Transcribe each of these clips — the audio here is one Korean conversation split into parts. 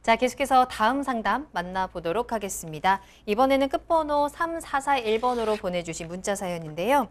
자, 계속해서 다음 상담 만나보도록 하겠습니다. 이번에는 끝번호 3441번으로 보내주신 문자 사연인데요.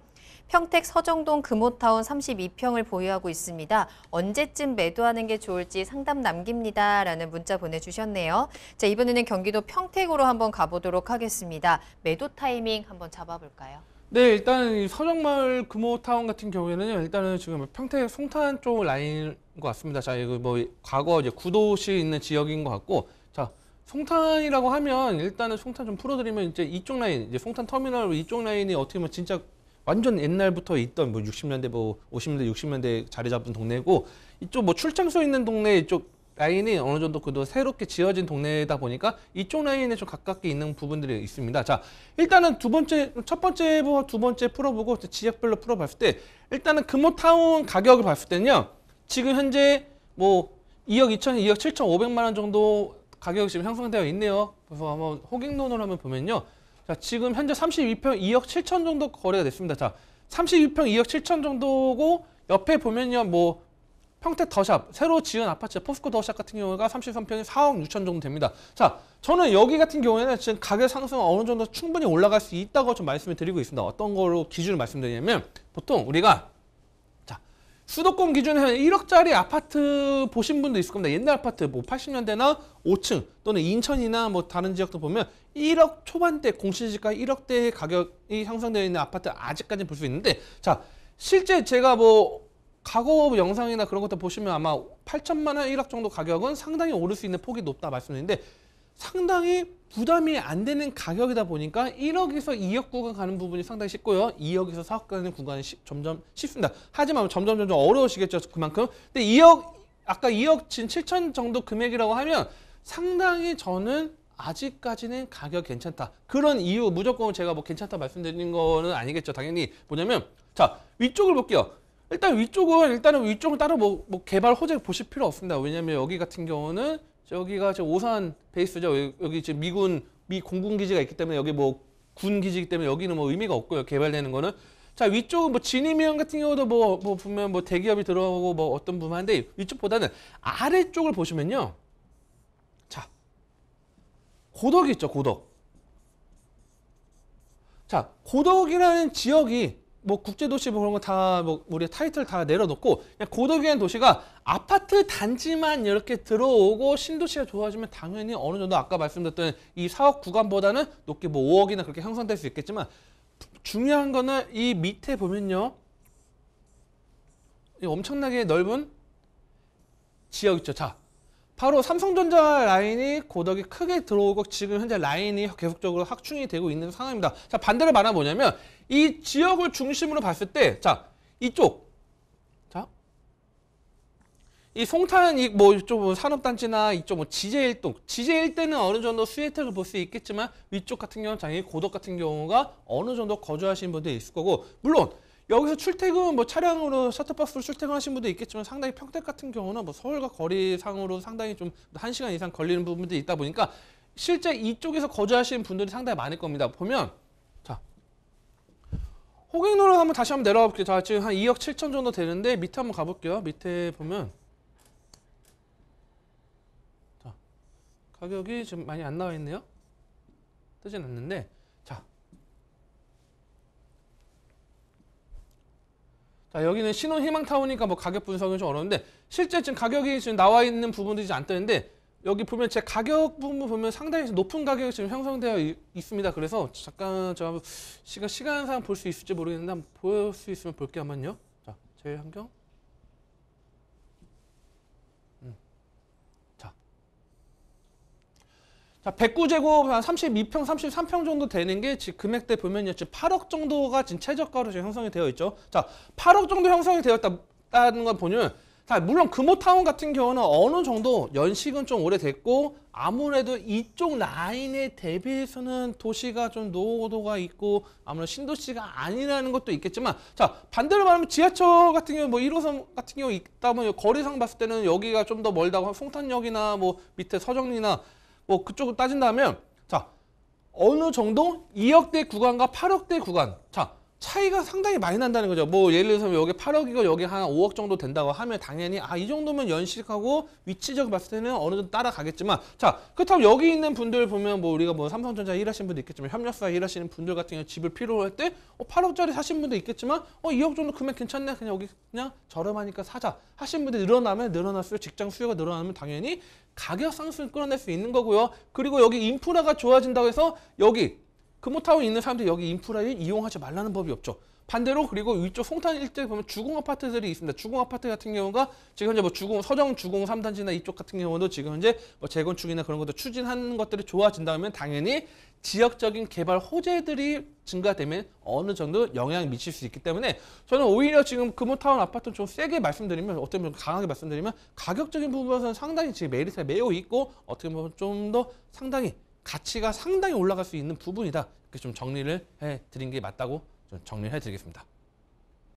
평택 서정동 금호타운 32평을 보유하고 있습니다. 언제쯤 매도하는 게 좋을지 상담 남깁니다. 라는 문자 보내주셨네요. 자, 이번에는 경기도 평택으로 한번 가보도록 하겠습니다. 매도 타이밍 한번 잡아볼까요? 네, 일단 이 서정마을 금호타운 같은 경우에는요, 일단은 지금 평택 송탄 쪽 라인인 것 같습니다. 자, 이거 뭐 과거 이제 구도시 있는 지역인 것 같고, 자, 송탄이라고 하면 일단은 송탄 좀 풀어드리면 이제 이쪽 라인, 이제 송탄 터미널 이쪽 라인이 어떻게 보면 진짜 완전 옛날부터 있던 뭐 60년대 뭐 50년대 60년대 자리 잡은 동네고, 이쪽 뭐 출장소 있는 동네 이쪽 라인이 어느 정도 그도 새롭게 지어진 동네다 보니까 이쪽 라인에 좀 가깝게 있는 부분들이 있습니다. 자, 일단은 첫 번째부터 두 번째 풀어보고 지역별로 풀어봤을 때, 일단은 금호타운 가격을 봤을 때는요, 지금 현재 뭐 2억 2천, 2억 7,500만 원 정도 가격이 지금 형성되어 있네요. 그래서 한번 호갱론을 한번 보면요. 자, 지금 현재 32평 2억 7천 정도 거래가 됐습니다. 자, 32평 2억 7천 정도고, 옆에 보면요, 뭐 평택 더샵, 새로 지은 아파트 포스코 더샵 같은 경우가 33평이 4억 6천 정도 됩니다. 자, 저는 여기 같은 경우에는 지금 가격 상승 어느 정도 충분히 올라갈 수 있다고 좀 말씀을 드리고 있습니다. 어떤 거로 기준을 말씀드리냐면, 보통 우리가 자, 수도권 기준에서 1억짜리 아파트 보신 분도 있을 겁니다. 옛날 아파트 뭐 80년대나 5층 또는 인천이나 뭐 다른 지역도 보면 1억 초반대 공시지가 1억대 가격이 형성되어 있는 아파트 아직까지는 볼 수 있는데, 자, 실제 제가 뭐 과거 영상이나 그런 것도 보시면 아마 8천만 원, 1억 정도 가격은 상당히 오를 수 있는 폭이 높다 말씀드리는데, 상당히 부담이 안 되는 가격이다 보니까 1억에서 2억 구간 가는 부분이 상당히 쉽고요. 2억에서 4억 가는 구간이 점점 쉽습니다. 하지만 점점 어려우시겠죠, 그만큼. 근데 2억, 아까 2억 7천 정도 금액이라고 하면 상당히 저는 아직까지는 가격 괜찮다. 그런 이유, 무조건 제가 뭐 괜찮다 말씀드리는 거는 아니겠죠. 당연히 뭐냐면, 자, 위쪽을 볼게요. 일단은 위쪽은 따로 뭐 개발 호재 보실 필요 없습니다. 왜냐면 여기 같은 경우는 여기가 지금 오산 베이스죠. 여기 지금 미 공군 기지가 있기 때문에 여기 뭐 군 기지이기 때문에 여기는 뭐 의미가 없고요. 개발되는 거는. 자, 위쪽은 뭐 진입면 같은 경우도 뭐 보면 뭐 대기업이 들어오고 뭐 어떤 부분인데, 위쪽보다는 아래쪽을 보시면요. 자, 고덕이 있죠, 고덕. 자, 고덕이라는 지역이 뭐 국제도시 뭐 그런 거 다 뭐 우리 타이틀 다 내려놓고, 그냥 고덕이라는 도시가 아파트 단지만 이렇게 들어오고 신도시가 좋아지면 당연히 어느 정도 아까 말씀드렸던 이 4억 구간보다는 높게 뭐 5억이나 그렇게 형성될 수 있겠지만, 중요한 거는 이 밑에 보면요, 이 엄청나게 넓은 지역 있죠. 자, 바로 삼성전자 라인이 고덕이 크게 들어오고 지금 현재 라인이 계속적으로 확충이 되고 있는 상황입니다. 자, 반대로 말하면 뭐냐면, 이 지역을 중심으로 봤을 때, 자, 이쪽, 자, 이 송탄 뭐 이쪽 산업단지나 이쪽 뭐 지제일동, 지제일대는 어느 정도 수혜 혜택을 볼 수 있겠지만, 위쪽 같은 경우는 당연히 고덕 같은 경우가 어느 정도 거주하시는 분들이 있을 거고, 물론 여기서 출퇴근 뭐 차량으로 셔틀버스로 출퇴근하시는 분도 있겠지만, 상당히 평택 같은 경우는 뭐 서울과 거리상으로 상당히 좀 1시간 이상 걸리는 부분들이 있다 보니까 실제 이쪽에서 거주하시는 분들이 상당히 많을 겁니다. 보면, 자, 호갱로를 다시 한번 내려가 볼게요. 자, 지금 한 2억 7천 정도 되는데, 밑에 한번 가볼게요. 밑에 보면, 자, 가격이 지금 많이 안 나와 있네요. 뜨진 않는데, 자, 여기는 신혼희망타운이니까 뭐 가격 분석은 좀 어려운데, 실제 지금 가격이 지금 나와 있는 부분들이 이제 안 뜨는데, 여기 보면 제 가격 부분 보면 상당히 높은 가격이 지금 형성되어 있습니다. 그래서 잠깐 저 시간상 볼 수 있을지 모르겠는데 한번 볼 수 있으면 볼게요. 한번요. 자, 제일환경. 자, 109제곱 한 32평, 33평 정도 되는 게 지금 금액대 보면요, 지금 8억 정도가 지금 최저가로 지금 형성이 되어 있죠. 자, 8억 정도 형성이 되었다는 걸 보면, 자, 물론 금호타운 같은 경우는 어느 정도 연식은 좀 오래됐고, 아무래도 이쪽 라인에 대비해서는 도시가 좀 노후도가 있고 아무래도 신도시가 아니라는 것도 있겠지만, 자, 반대로 말하면 지하철 같은 경우 뭐 1호선 같은 경우 있다 보면 거리상 봤을 때는 여기가 좀 더 멀다고, 송탄역이나 뭐 밑에 서정리나 뭐 그쪽을 따진다면, 자, 어느 정도 2억대 구간과 8억대 구간, 자, 차이가 상당히 많이 난다는 거죠. 뭐 예를 들어서 여기 8억이고 여기 한 5억 정도 된다고 하면 당연히 이 정도면 연식하고 위치적으로 봤을 때는 어느 정도 따라가겠지만, 자 그렇다면 여기 있는 분들 보면 뭐 우리가 뭐 삼성전자 일하시는 분도 있겠지만 협력사 일하시는 분들 같은 경우 집을 필요로 할 때 8억짜리 사신 분도 있겠지만 2억 정도 금액 괜찮네, 그냥 여기 그냥 저렴하니까 사자 하신 분들이 늘어나면 늘어날수록 직장 수요가 늘어나면 당연히 가격 상승을 끌어낼 수 있는 거고요. 그리고 여기 인프라가 좋아진다고 해서 여기 금호타운에 있는 사람들이 여기 인프라를 이용하지 말라는 법이 없죠. 반대로 그리고 위쪽 송탄 일대에 보면 주공 아파트들이 있습니다. 주공 아파트 같은 경우가 지금 현재 뭐 서정 주공 3단지나 이쪽 같은 경우도 지금 현재 뭐 재건축이나 그런 것도 추진하는 것들이 좋아진다면 당연히 지역적인 개발 호재들이 증가되면 어느 정도 영향을 미칠 수 있기 때문에 저는 오히려 지금 금호타운 아파트는 좀 세게 말씀드리면, 어떻게 보면 강하게 말씀드리면 가격적인 부분에서는 상당히 지금 메리트가 매우 있고 어떻게 보면 좀 더 상당히 가치가 상당히 올라갈 수 있는 부분이다. 이렇게 좀 정리를 해드린 게 맞다고 좀 정리를 해드리겠습니다.